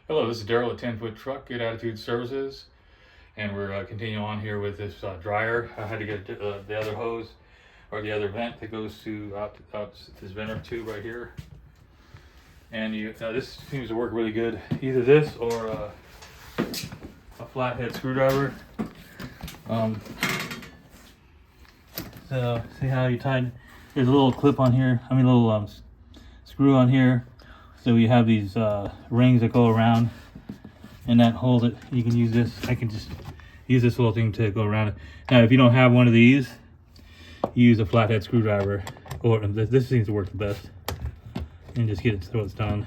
Hello, this is Daryl at 10 Foot Truck, Good Attitude Services, and we're continuing on here with this dryer. I had to get the other hose, or the other vent that goes to out this venter tube right here. And this seems to work really good. Either this or a flathead screwdriver. So see how you tighten? There's a little clip on here. I mean, a little screw on here. So you have these rings that go around and that hold it. You can use this. I can just use this little thing to go around it. Now, if you don't have one of these, use a flathead screwdriver, or this seems to work the best. And just get it so it's done.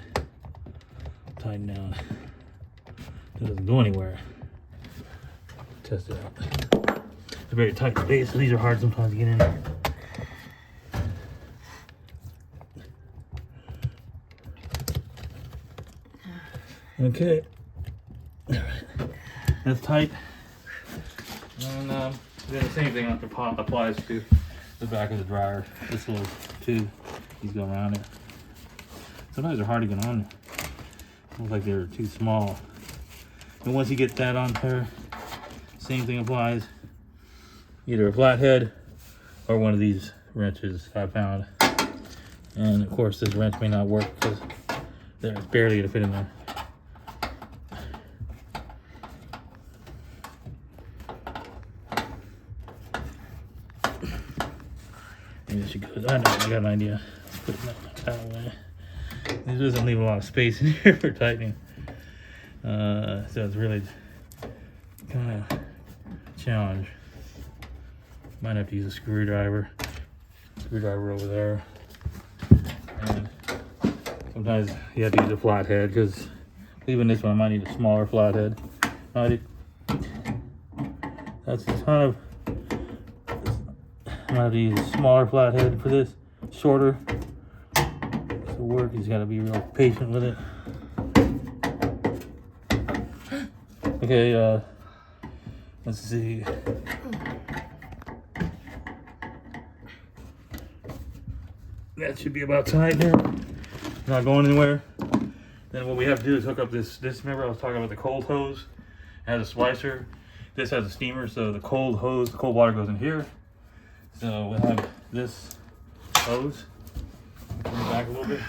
Tighten down. It doesn't go anywhere. Test it out. It's a very tight space, so these are hard sometimes to get in there. Okay, all right, that's tight. And then the same thing applies to the back of the dryer. This little tube, these go around it. Sometimes they're hard to get on. Looks like they're too small. And once you get that on there, same thing applies. Either a flathead or one of these wrenches I found. And of course this wrench may not work because they're barely gonna fit in there. Maybe this should go. I got an idea. Let's put that away. This doesn't leave a lot of space in here for tightening. So it's really kind of a challenge. Might have to use a screwdriver over there. And sometimes you have to use a flathead because even this one I might need a smaller flathead. That's kind of. I'm gonna have to use a smaller flathead for this, shorter. To work, he's gotta be real patient with it. Okay, let's see. That should be about tight there. Not going anywhere. Then what we have to do is hook up this. Remember I was talking about the cold hose? It has a splicer. This has a steamer, so the cold water goes in here. So we'll have this hose. Turn it back a little bit.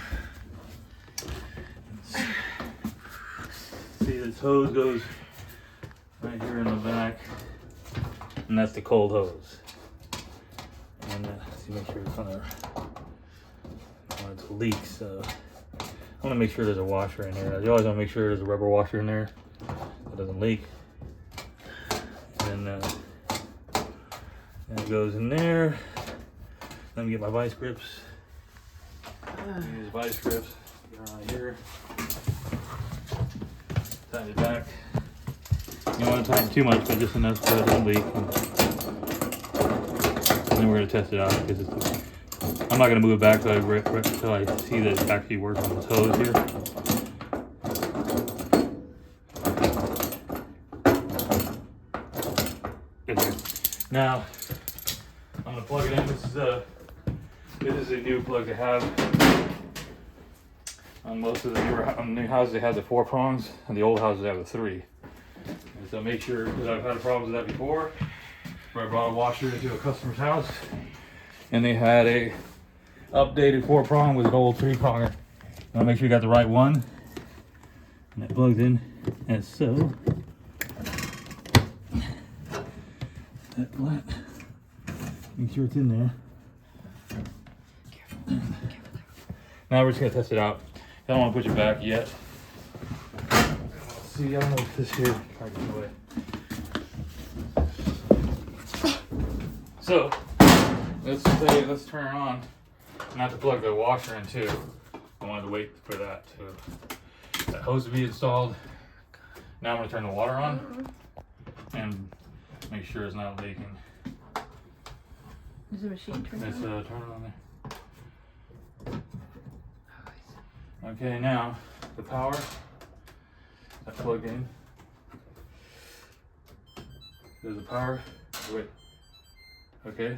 See, this hose goes right here in the back, and that's the cold hose. And let's see, make sure it's on there. It's a leak, so I want to make sure there's a washer in there. You always want to make sure there's a rubber washer in there so it doesn't leak. And it goes in there. Let me get my vice grips. Use vice grips. Get around here. Tighten it back. You don't want to tighten too much, but just enough so it doesn't leak. And then we're going to test it out because I'm not going to move it back until I see that it actually works on this hose here. Now, I'm gonna plug it in. This is a new plug to have. On most of the new houses, they have the 4 prongs, and the old houses have the 3. And so make sure, because I've had problems with that before, where I brought a washer into a customer's house, and they had a updated 4 prong with an old 3 pronger. Now make sure you got the right one, and that plugs in as so. That flat. Make sure it's in there. Now we're just gonna test it out. I don't want to push it back yet. Let's see, I don't know if this here. Try to get away. So let's turn it on. Not to plug the washer in too. I wanted to wait for that hose to be installed. Now I'm gonna turn the water on and make sure it's not leaking. Is the machine turning on? Let's turn it on there. Okay, now the power. That's plugged in. There's the power. Wait. Okay.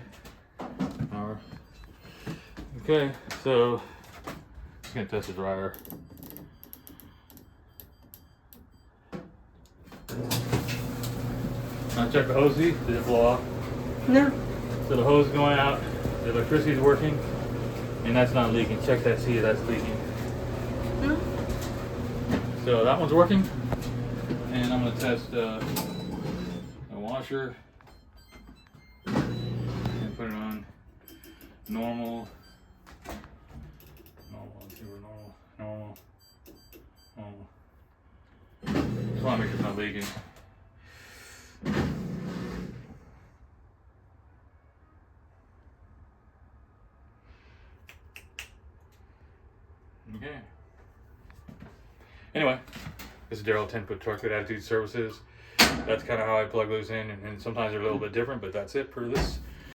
Power. Okay, so I'm gonna test the dryer. Now check the hose. Did it blow off? No. So the hose is going out, the electricity is working, and that's not leaking. Check that, see if that's leaking. No. So that one's working, and I'm gonna test a washer and put it on normal. Let's see, we're normal. Just want to make sure it's not leaking. Okay. Anyway, this is Daryl, 10-foot truck with Attitude Services. That's kind of how I plug those in, and sometimes they're a little bit different, but that's it for this